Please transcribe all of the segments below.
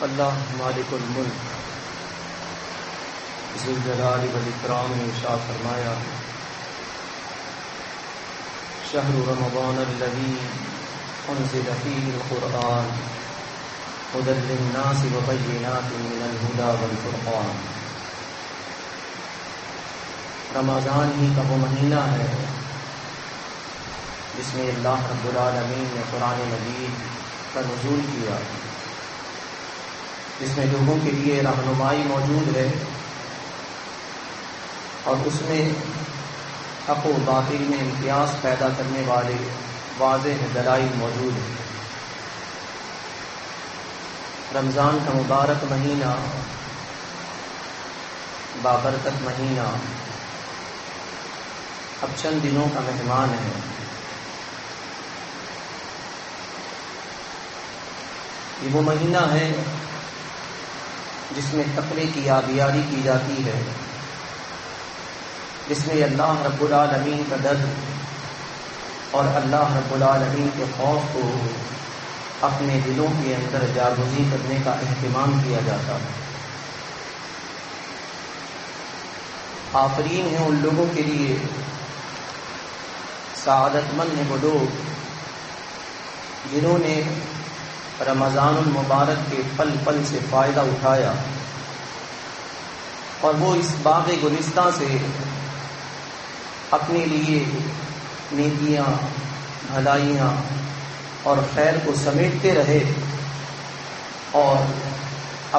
اللہ مالک الملک ذوالجلال والاکرام نے ارشاد فرمایا شہر رمضان الذی انزل فیہ القرآن ھدی للناس وبینات من الھدی والفرقان۔ رمضان ہی کا وہ مہینہ ہے جس میں اللہ رب العالمین نے قرآن مجید کا نزول کیا، جس میں لوگوں کے لیے رہنمائی موجود ہے اور اس میں حق و باطل میں امتیاز پیدا کرنے والے واضح دلائل موجود ہیں۔ رمضان کا مبارک مہینہ، بابرکت مہینہ اب چند دنوں کا مہمان ہے۔ یہ وہ مہینہ ہے جس میں تقوی کی آبیاری کی جاتی ہے، جس میں اللہ رب العالمین کا ڈر اور اللہ رب العالمین کے خوف کو اپنے دلوں کے اندر جاگزی کرنے کا اہتمام کیا جاتا ہے۔ آفرین ہیں ان لوگوں کے لیے، سعادت مند ہیں وہ لوگ جنہوں نے رمضان المبارک کے پل پل سے فائدہ اٹھایا اور وہ اس باغ گلستہ سے اپنے لیے نیکیاں، بھلائیاں اور خیر کو سمیٹتے رہے اور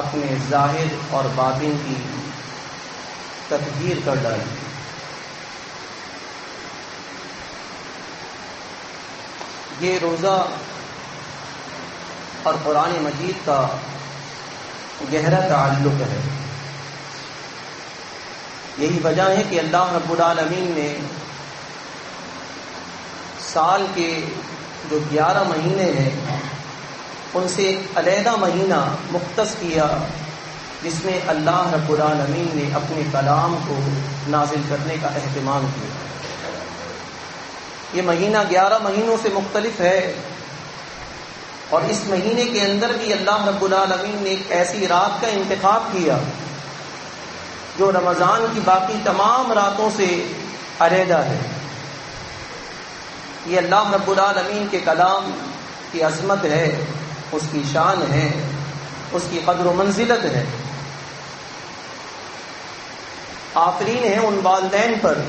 اپنے ظاہر اور باطن کی تطہیر کر ڈالی۔ یہ روزہ اور قرآن مجید کا گہرا تعلق ہے۔ یہی وجہ ہے کہ اللہ رب العالمین نے سال کے جو 11 مہینے ہیں ان سے ایک علیحدہ مہینہ مختص کیا جس میں اللہ رب العالمین نے اپنے کلام کو نازل کرنے کا اہتمام کیا۔ یہ مہینہ 11 مہینوں سے مختلف ہے اور اس مہینے کے اندر بھی اللہ رب العالمین نے ایک ایسی رات کا انتخاب کیا جو رمضان کی باقی تمام راتوں سے علیحدہ ہے۔ یہ اللہ رب العالمین کے کلام کی عظمت ہے، اس کی شان ہے، اس کی قدر و منزلت ہے۔ آفرین ہیں ان والدین پر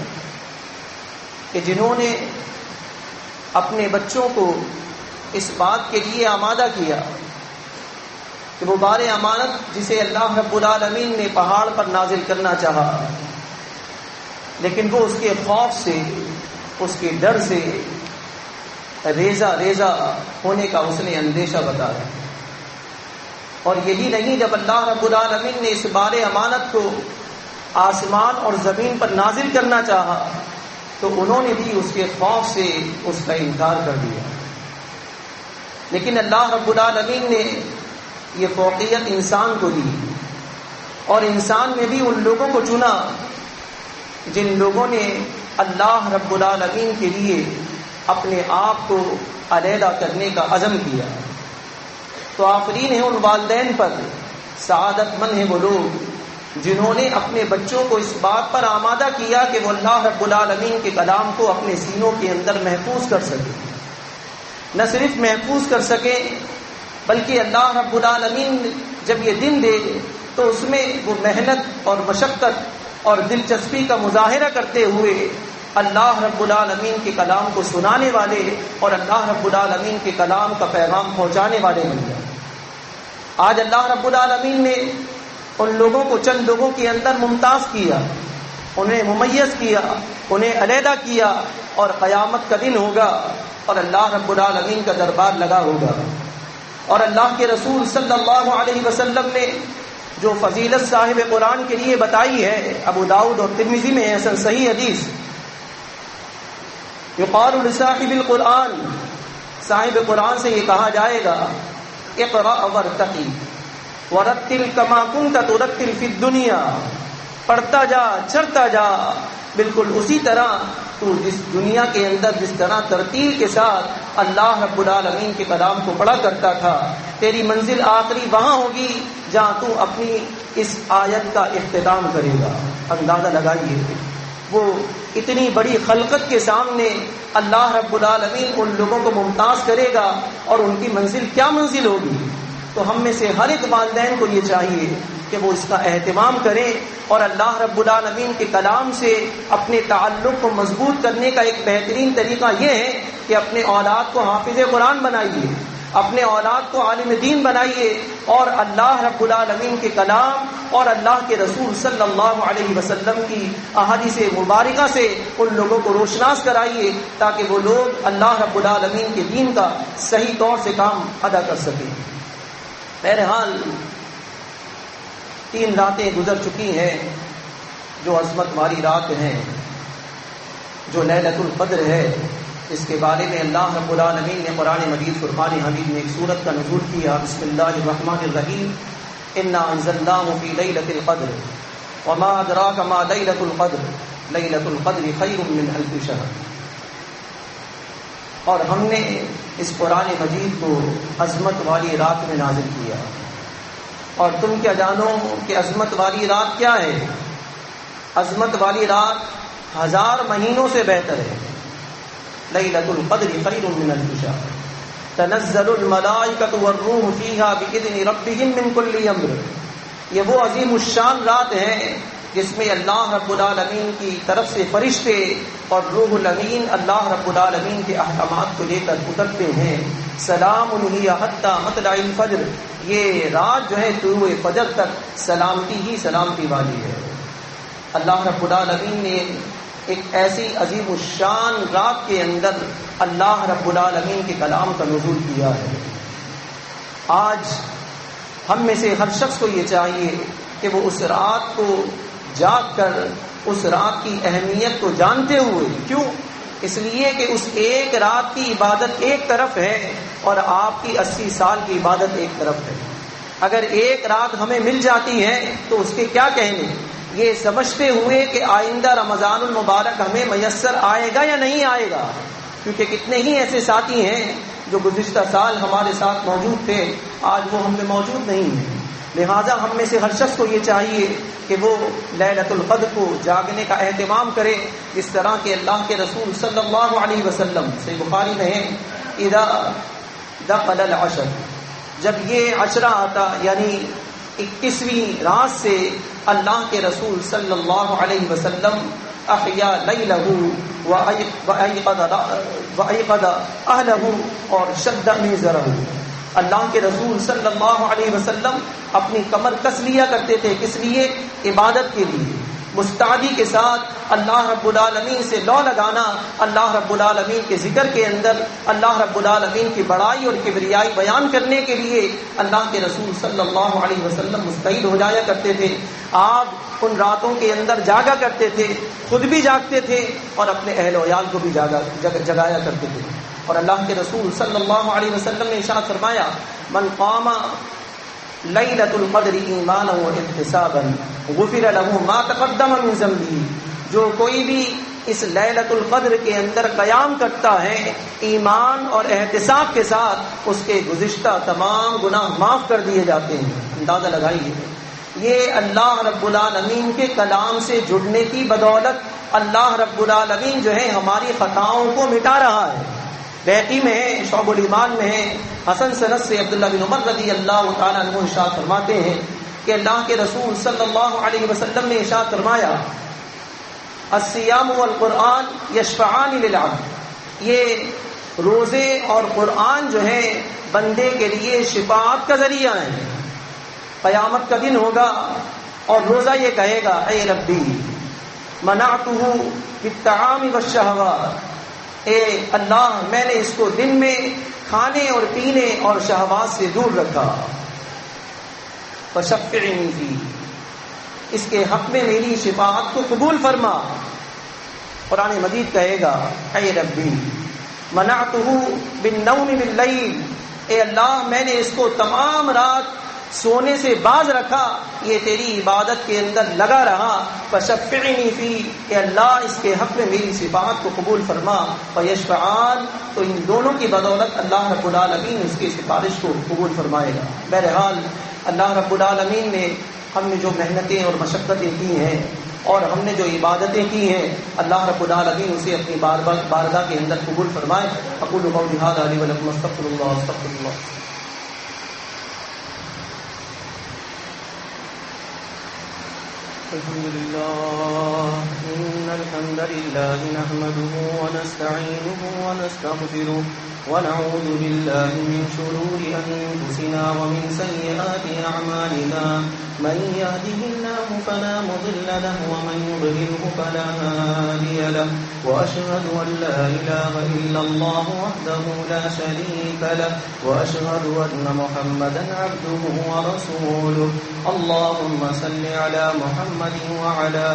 کہ جنہوں نے اپنے بچوں کو اس بات کے لیے آمادہ کیا کہ وہ بار امانت جسے اللہ رب العالمین نے پہاڑ پر نازل کرنا چاہا، لیکن وہ اس کے خوف سے، اس کے ڈر سے ریزہ ریزہ ہونے کا اس نے اندیشہ بتایا۔ اور یہی نہیں، جب اللہ رب العالمین نے اس بار امانت کو آسمان اور زمین پر نازل کرنا چاہا تو انہوں نے بھی اس کے خوف سے اس کا انکار کر دیا۔ لیکن اللہ رب العالمین نے یہ فوقیت انسان کو دی اور انسان میں بھی ان لوگوں کو چنا جن لوگوں نے اللہ رب العالمین کے لیے اپنے آپ کو علیحدہ کرنے کا عزم کیا۔ تو آفرین ہیں ان والدین پر، سعادت مند ہیں وہ لوگ جنہوں نے اپنے بچوں کو اس بات پر آمادہ کیا کہ وہ اللہ رب العالمین کے کلام کو اپنے سینوں کے اندر محفوظ کر سکے۔ نہ صرف محفوظ کر سکے بلکہ اللہ رب العالمین جب یہ دن دے تو اس میں وہ محنت اور مشقت اور دلچسپی کا مظاہرہ کرتے ہوئے اللہ رب العالمین کے کلام کو سنانے والے اور اللہ رب العالمین کے کلام کا پیغام پہنچانے والے بن جائیں۔ آج اللہ رب العالمین نے ان لوگوں کو چند لوگوں کے اندر ممتاز کیا، انہیں ممیز کیا، انہیں علیحدہ کیا، اور قیامت کا دن ہوگا اور اللہ رب العالمین کا دربار لگا ہوگا۔ اور اللہ کے رسول صلی اللہ علیہ وسلم نے جو فضیلت صاحب قرآن کے لیے بتائی ہے، ابو داؤد اور ترمذی میں حسن صحیح حدیث، یقال لصاحب القرآن، صاحب قرآن سے یہ کہا جائے گا اقرأ وارتقی ورتل کما کنت ترتل فی الدنیا، پڑھتا جا، چڑھتا جا، بالکل اسی طرح تو جس دنیا کے اندر جس طرح ترتیل کے ساتھ اللہ رب العالمین کے کلام کو پڑھا کرتا تھا، تیری منزل آخری وہاں ہوگی جہاں تو اپنی اس آیت کا اختتام کرے گا۔ اندازہ لگائیے، وہ اتنی بڑی خلقت کے سامنے اللہ رب العالمین ان لوگوں کو ممتاز کرے گا اور ان کی منزل کیا منزل ہوگی۔ تو ہم میں سے ہر ایک والدین کو یہ چاہیے کہ وہ اس کا اہتمام کریں، اور اللہ رب العالمین کے کلام سے اپنے تعلق کو مضبوط کرنے کا ایک بہترین طریقہ یہ ہے کہ اپنے اولاد کو حافظ قرآن بنائیے، اپنے اولاد کو عالم دین بنائیے، اور اللہ رب العالمین کے کلام اور اللہ کے رسول صلی اللہ علیہ وسلم کی احادیث مبارکہ سے ان لوگوں کو روشناس کرائیے تاکہ وہ لوگ اللہ رب العالمین کے دین کا صحیح طور سے کام ادا کر سکیں۔ بہرحال 3 راتیں گزر چکی ہیں جو عظمت والی رات ہیں، جو لیلۃ القدر ہے، اس کے بارے میں اللہ رب العالمین نے قرآن مجید فرقان حمید میں ایک سورت کا نزول کیا۔ بسم اللہ الرحمن الرحیم، انا انزلناہ فی لیلۃ القدر وما ادراک ما لیلۃ القدر لیلۃ القدر خیر من الف شہر۔ اور ہم نے اس قرآن مجید کو عظمت والی رات میں نازل کیا، اور تم کیا جانو کہ عظمت والی رات کیا ہے؟ عظمت والی رات 1000 مہینوں سے بہتر ہے۔ لیلۃ القدر خیر من الف شہر تنزل الملائکۃ والروح فیہا بإذن ربہم من کل امر۔ یہ وہ عظیم الشان رات ہے جس میں اللہ رب العالمین کی طرف سے فرشتے اور روح الامین اللہ رب العالمین کے احکامات کو لے کر اترتے ہیں۔ سلام ہی حتی مطلع الفجر، یہ رات جو ہے طلوع فجر تک سلامتی ہی سلامتی والی ہے۔ اللہ رب العالمین نے ایک ایسی عظیم الشان رات کے اندر اللہ رب العالمین کے کلام کا نزول کیا ہے۔ آج ہم میں سے ہر شخص کو یہ چاہیے کہ وہ اس رات کو جاگ کر اس رات کی اہمیت کو جانتے ہوئے، کیوں؟ اس لیے کہ اس ایک رات کی عبادت ایک طرف ہے اور آپ کی 80 سال کی عبادت ایک طرف ہے۔ اگر ایک رات ہمیں مل جاتی ہے تو اس کے کیا کہنے، یہ سمجھتے ہوئے کہ آئندہ رمضان المبارک ہمیں میسر آئے گا یا نہیں آئے گا، کیونکہ کتنے ہی ایسے ساتھی ہیں جو گزشتہ سال ہمارے ساتھ موجود تھے، آج وہ ہم میں موجود نہیں ہیں۔ لہٰذا ہم میں سے ہر شخص کو یہ چاہیے کہ وہ لیلۃ القدر کو جاگنے کا اہتمام کرے، جس طرح کہ اللہ کے رسول صلی اللہ علیہ وسلم صحیح بخاری میں ہے، اذا دخل العشر، جب یہ عشرہ آتا یعنی 21ویں رات سے اللہ کے رسول صلی اللہ علیہ وسلم احیا لیلہ وایقظ اہلہ اور شد میزرہ، اللہ کے رسول صلی اللہ علیہ وسلم اپنی کمر کس لیا کرتے تھے، کس لیے؟ عبادت کے لیے، مستعدی کے ساتھ اللہ رب العالمین سے لو لگانا، اللہ رب العالمین کے ذکر کے اندر اللہ رب العالمین کی بڑائی اور کبریائی بیان کرنے کے لیے اللہ کے رسول صلی اللہ علیہ وسلم مستعد ہو جایا کرتے تھے۔ آپ ان راتوں کے اندر جاگا کرتے تھے، خود بھی جاگتے تھے اور اپنے اہل و عیال کو بھی جگایا کرتے تھے۔ اور اللہ کے رسول صلی اللہ علیہ وسلم نے ارشاد فرمایا، من قام لیلۃ القدر ایمانا واحتسابا غفر له ما تقدم من ذنبه، جو کوئی بھی اس لیلۃ القدر کے اندر قیام کرتا ہے ایمان اور احتساب کے ساتھ، اس کے گزشتہ تمام گناہ معاف کر دیے جاتے ہیں۔ اندازہ لگائیے، یہ اللہ رب العالمین کے کلام سے جڑنے کی بدولت اللہ رب العالمین جو ہے ہماری خطاؤں کو مٹا رہا ہے۔ بیہقی میں ہے، شعب الایمان میں ہے، حسن سند سے عبداللہ بن عمر رضی اللہ تعالیٰ عنہ ارشاد فرماتے ہیں کہ اللہ کے رسول صلی اللہ علیہ وسلم نے ارشاد فرمایا، الصیام والقرآن یشفعان للعبد، یہ روزے اور قرآن جو ہے بندے کے لیے شفاعت کا ذریعہ ہے۔ قیامت کا دن ہوگا اور روزہ یہ کہے گا، اے ربی منعتہ بالطعام والشہوات، اے اللہ میں نے اس کو دن میں کھانے اور پینے اور شہوات سے دور رکھا، فشفعنی فی، اس کے حق میں میری شفاعت کو قبول فرما۔ قرآن مجید کہے گا، اے ربی منعتہ بالنوم باللیل، اے اللہ میں نے اس کو تمام رات سونے سے باز رکھا، یہ تیری عبادت کے اندر لگا رہا، فشفعنی فی، کہ اللہ اس کے حق میں میری شفاعت کو قبول فرما، فیشفعان، تو ان دونوں کی بدولت اللہ رب العالمین اس کی سفارش کو قبول فرمائے گا۔ بہرحال اللہ رب العالمین نے ہم نے جو محنتیں اور مشقتیں کی ہیں اور ہم نے جو عبادتیں کی ہیں، اللہ رب العالمین اسے اپنی بارگاہ کے اندر قبول فرمائے۔ اقول قولی ھذا لی ولکم استغفر اللہ۔ الحمد لله إن الحمد لله نحمده ونستعينه ونستغفره ونعوذ بالله من شرور أنفسنا ومن سيئات أعمالنا من يهده الله فلا مضل له ومن يضلله فلا هادي له وأشهد أن لا إله إلا الله وحده لا شريك له وأشهد أن محمدا عبده ورسوله اللهم صل على محمد وعلى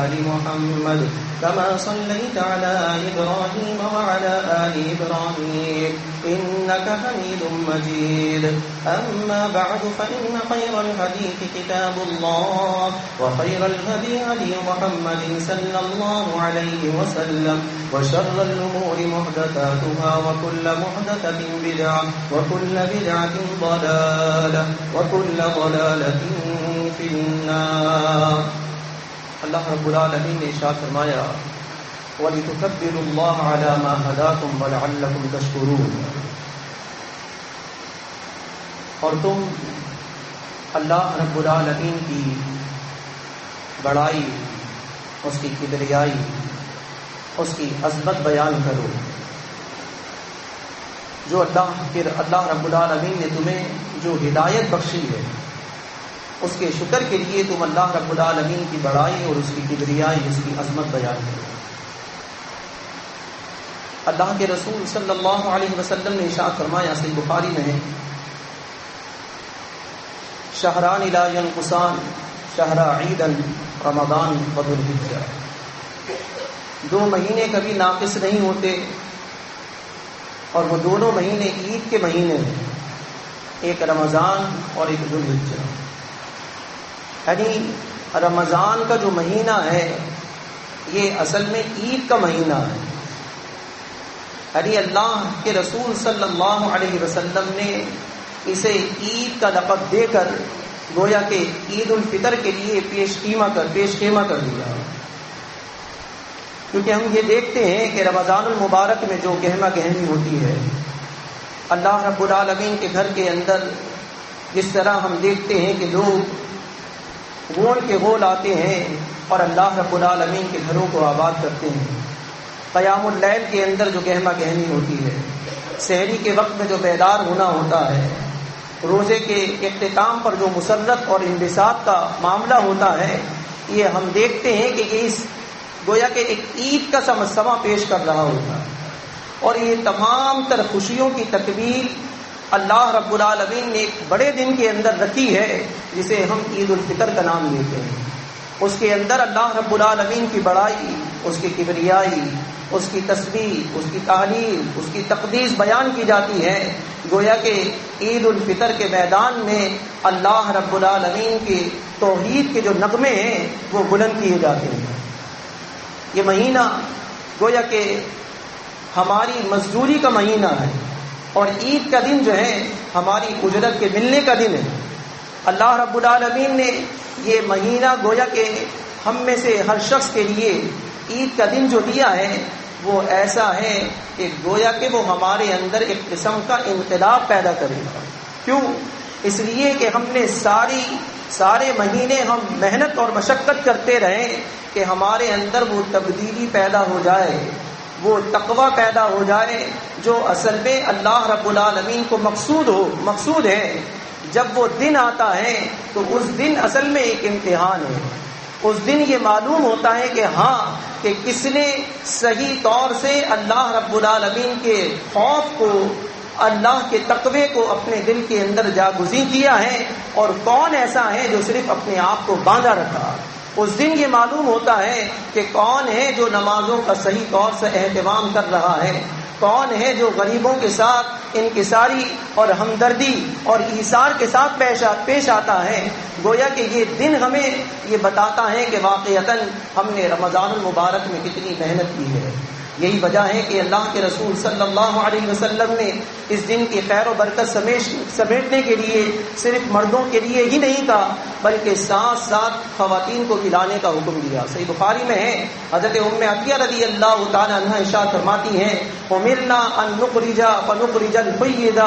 آل محمد كما صليت على إبراهيم وعلى آل إبراهيم إنك حميد مجيد أما بعد فإن خير الحديث كتاب الله وخير الهدي هدي محمد صلى الله عليه وسلم وشر الأمور محدثاتها وكل محدثة بدعة وكل بدعة ضلالة وكل ضلالة في النار۔ اللہ رب العالمین نے ارشاد فرمایا وَلِتُكَبِّرُوا اللَّهَ عَلَى مَا هَدَاكُمْ وَلَعَلَّكُمْ تَشْكُرُونَ، اور تم اللہ رب العالمین کی بڑائی، اس کی کبریائی، اس کی عظمت بیان کرو، جو اللہ رب العالمین نے تمہیں جو ہدایت بخشی ہے اس کے شکر کے لیے تم اللہ رب العالمین کی بڑائی اور اس کی کبریائی، اس کی عظمت بیان کرو۔ اللہ کے رسول صلی اللہ علیہ وسلم نے ارشاد فرمایا، صحیح بخاری میں ہے، شہران لا ينقصان شہر عیدا رمضان وذو الحجہ، دو مہینے کبھی ناقص نہیں ہوتے اور وہ دونوں مہینے عید کے مہینے ہیں، ایک رمضان اور ایک ذو الحجہ۔ یعنی رمضان کا جو مہینہ ہے یہ اصل میں عید کا مہینہ ہے، یعنی اللہ کے رسول صلی اللہ علیہ وسلم نے اسے عید کا لقب دے کر گویا کہ عید الفطر کے لیے پیش خیمہ کر دیا، کیونکہ ہم یہ دیکھتے ہیں کہ رمضان المبارک میں جو گہما گہمی ہوتی ہے، اللہ رب العالمین کے گھر کے اندر جس طرح ہم دیکھتے ہیں کہ لوگ غول کے غول آتے ہیں اور اللہ رب العالمین کے گھروں کو آباد کرتے ہیں، قیام اللیل کے اندر جو گہما گہمی ہوتی ہے، سحری کے وقت میں جو بیدار ہونا ہوتا ہے، روزے کے اختتام پر جو مسرت اور انبساط کا معاملہ ہوتا ہے، یہ ہم دیکھتے ہیں کہ یہ اس گویا کہ ایک عید کا سما پیش کر رہا ہوتا ہے، اور یہ تمام تر خوشیوں کی تکمیل اللہ رب العالمین نے ایک بڑے دن کے اندر رکھی ہے جسے ہم عید الفطر کا نام لیتے ہیں۔ اس کے اندر اللہ رب العالمین کی بڑائی، اس کی کبریائی، اس کی تسبیح، اس کی تعلیل، اس کی تقدیس بیان کی جاتی ہے، گویا کہ عید الفطر کے میدان میں اللہ رب العالمین کے توحید کے جو نغمے ہیں وہ بلند کیے جاتے ہیں۔ یہ مہینہ گویا کہ ہماری مزدوری کا مہینہ ہے اور عید کا دن جو ہے ہماری اجرت کے ملنے کا دن ہے۔ اللہ رب العالمین نے یہ مہینہ گویا کہ ہم میں سے ہر شخص کے لیے عید کا دن جو دیا ہے وہ ایسا ہے کہ گویا کہ وہ ہمارے اندر ایک قسم کا انقلاب پیدا کرے گا۔ کیوں؟ اس لیے کہ ہم نے سارے مہینے ہم محنت اور مشقت کرتے رہے کہ ہمارے اندر وہ تبدیلی پیدا ہو جائے، وہ تقوی پیدا ہو جائے جو اصل میں اللہ رب العالمین کو مقصود ہے۔ جب وہ دن آتا ہے تو اس دن اصل میں ایک امتحان ہے، اس دن یہ معلوم ہوتا ہے کہ ہاں کہ کس نے صحیح طور سے اللہ رب العالمین کے خوف کو، اللہ کے تقوی کو اپنے دل کے اندر جاگزیں کیا ہے، اور کون ایسا ہے جو صرف اپنے آپ کو باندھا رکھا۔ اس دن یہ معلوم ہوتا ہے کہ کون ہے جو نمازوں کا صحیح طور سے اہتمام کر رہا ہے، کون ہے جو غریبوں کے ساتھ انکساری اور ہمدردی اور ایثار کے ساتھ پیش آتا ہے. گویا کہ یہ دن ہمیں یہ بتاتا ہے کہ واقعتاً ہم نے رمضان المبارک میں کتنی محنت کی ہے. یہی وجہ ہے کہ اللہ کے رسول صلی اللہ علیہ وسلم نے اس دن کی خیر و برکت سمیٹنے کے لیے صرف مردوں کے لیے ہی نہیں کہا بلکہ ساتھ ساتھ خواتین کو بھی لانے کا حکم دیا. صحیح بخاری میں ہے حضرت ام عطیہ رضی اللہ تعالی عنہا ارشاد فرماتی ہیں امرنا ان نخرج فنخرج الحید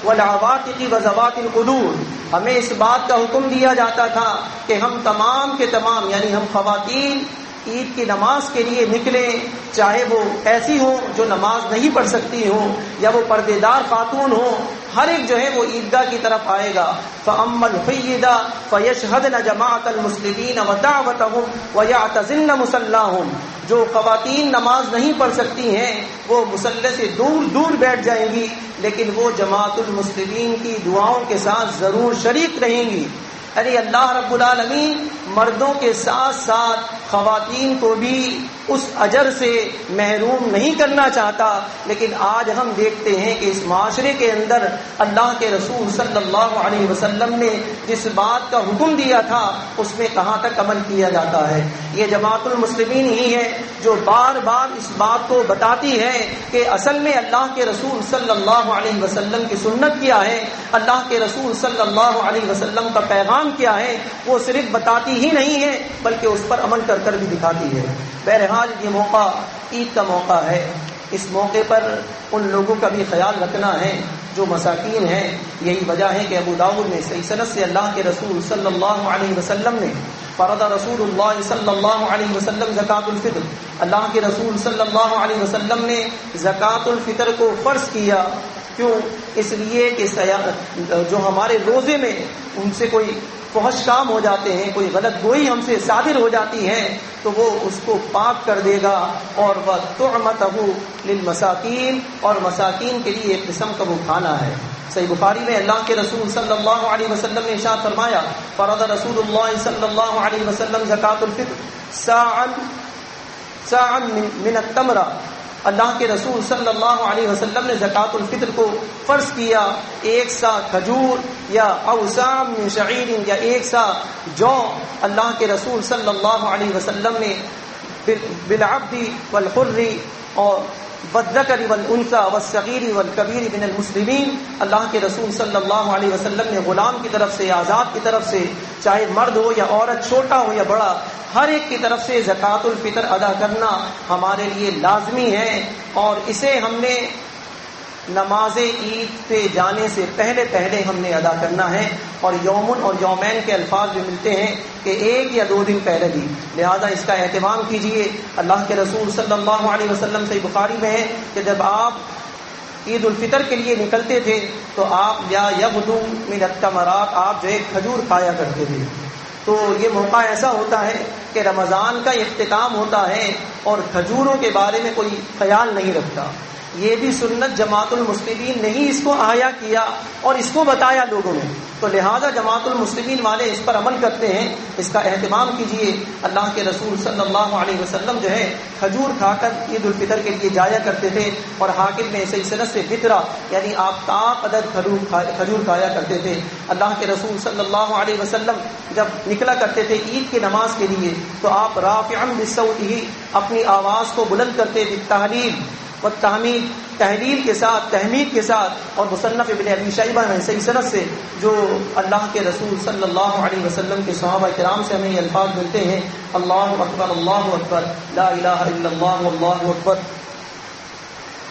والعواتق وذوات القدور. ہمیں اس بات کا حکم دیا جاتا تھا کہ ہم تمام کے تمام یعنی ہم خواتین عید کی نماز کے لیے نکلیں, چاہے وہ ایسی ہوں جو نماز نہیں پڑھ سکتی ہوں یا وہ پردے دار خاتون ہوں, ہر ایک جو ہے وہ عیدگاہ کی طرف آئے گا. فَأَمَّا الْحُيِّدَ فَيَشْهَدْنَ جَمَاعَةَ الْمُسْلِمِينَ وَدَعْوَتَهُمْ وَيَعْتَزِلْنَ مُصَلَّاهُمْ. جو خواتین نماز نہیں پڑھ سکتی ہیں وہ مصلی سے دور دور بیٹھ جائیں گی, لیکن وہ جماعت المسلمین کی دعاؤں کے ساتھ ضرور شریک رہیں گی. یعنی اللہ رب العالمین مردوں کے ساتھ ساتھ خواتین کو بھی اس اجر سے محروم نہیں کرنا چاہتا. لیکن آج ہم دیکھتے ہیں کہ اس معاشرے کے اندر اللہ کے رسول صلی اللہ علیہ وسلم نے جس بات کا حکم دیا تھا اس میں کہاں تک عمل کیا جاتا ہے. یہ جماعت المسلمین ہی ہے جو بار بار اس بات کو بتاتی ہے کہ اصل میں اللہ کے رسول صلی اللہ علیہ وسلم کی سنت کیا ہے, اللہ کے رسول صلی اللہ علیہ وسلم کا پیغام کیا ہے. وہ صرف بتاتی ہی نہیں ہے بلکہ اس پر عمل کر کر بھی دکھاتی ہے. بہرحال یہ موقع عید کا موقع ہے. اس موقع پر ان لوگوں کا بھی خیال رکھنا ہے جو مساکین ہیں. یہی وجہ ہے کہ ابو داؤد میں صحیح سند سے اللہ کے رسول صلی اللہ علیہ وسلم نے فرض رسول اللہ صلی اللہ علیہ وسلم زکوٰۃ الفطر, اللہ کے رسول صلی اللہ علیہ وسلم نے زکوٰۃ الفطر کو فرض کیا. کیوں؟ اس لیے کہ جو ہمارے روزے میں ان سے کوئی فحش کام ہو جاتے ہیں, کوئی غلط گوئی ہم سے صادر ہو جاتی ہے تو وہ اس کو پاک کر دے گا. اور وَطُعْمَتَهُ لِلْمَسَاكِينَ, اور مساکین کے لیے ایک قسم کا وہ کھانا ہے. صحیح بخاری میں اللہ کے رسول صلی اللہ علیہ وسلم نے ارشاد فرمایا فرض رسول اللہ صلی اللہ علیہ وسلم زکوٰۃ الفطر ساعًا من التمرہ. اللہ کے رسول صلی اللہ علیہ وسلم نے زکوٰۃ الفطر کو فرض کیا ایک سا کھجور یا اوساع من شعیر یا ایک سا جو. اللہ کے رسول صلی اللہ علیہ وسلم نے بالعبد والحر اور والذکر والانثى والصغیر والکبیر من المسلمین, اللہ کے رسول صلی اللہ علیہ وسلم نے غلام کی طرف سے, آزاد کی طرف سے, چاہے مرد ہو یا عورت, چھوٹا ہو یا بڑا, ہر ایک کی طرف سے زکوٰۃ الفطر ادا کرنا ہمارے لیے لازمی ہے. اور اسے ہم نے نماز عید پہ جانے سے پہلے ہم نے ادا کرنا ہے. اور یومن اور یومین کے الفاظ بھی ملتے ہیں کہ ایک یا 2 دن پہلے بھی, لہذا اس کا اہتمام کیجئے. اللہ کے رسول صلی اللہ علیہ وسلم سے بخاری میں ہے کہ جب آپ عید الفطر کے لیے نکلتے تھے تو آپ یا یغدو من التمرات, آپ جو ہے کھجور کھایا کرتے تھے. تو یہ موقع ایسا ہوتا ہے کہ رمضان کا اختتام ہوتا ہے اور کھجوروں کے بارے میں کوئی خیال نہیں رکھتا. یہ بھی سنت جماعت المسلمین نے ہی اس کو احیا کیا اور اس کو بتایا لوگوں نے, تو لہذا جماعت المسلمین والے اس پر عمل کرتے ہیں. اس کا اہتمام کیجئے. اللہ کے رسول صلی اللہ علیہ وسلم جو ہے کھجور کھا کر عید الفطر کے لیے جایا کرتے تھے. اور حاکم میں صحیح سند سے فطرہ یعنی آفتاب عدد کھجور کھایا کرتے تھے. اللہ کے رسول صلی اللہ علیہ وسلم جب نکلا کرتے تھے عید کی نماز کے لیے تو آپ رافعا بصوتہ, اپنی آواز کو بلند کرتے, بالتحلیل والتحمید, تحلیل کے ساتھ, تحمید کے ساتھ. اور مصنف ابن ابی شیبہ میں صحیح سند سے جو اللہ کے رسول صلی اللہ علیہ وسلم کے صحابہ کرام سے ہمیں یہ الفاظ ملتے ہیں اللہ اکبر لا الہ الا اللہ واللہ اکبر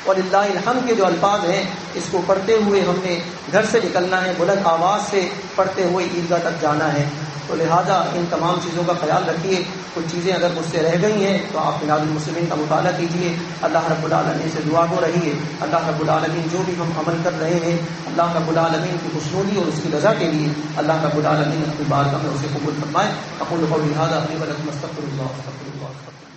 وللہ الحمد کے جو الفاظ ہیں اس کو پڑھتے ہوئے ہم نے گھر سے نکلنا ہے, بلند آواز سے پڑھتے ہوئے عیدگاہ تک جانا ہے. تو لہذا ان تمام چیزوں کا خیال رکھیے. کچھ چیزیں اگر مجھ سے رہ گئی ہیں تو آپ منہاج المسلمین کا مطالعہ کیجیے. اللہ رب العالمین سے دعا گو رہیے. اللہ رب العالمین جو بھی ہم عمل کر رہے ہیں اللہ رب العالمین کی خوشنودی اور اس کی رضا کے لیے اللہ رب العالمین اپنی بارگاہ میں اسے قبول فرمائے. اقول قولی ھذا استغفر اللہ.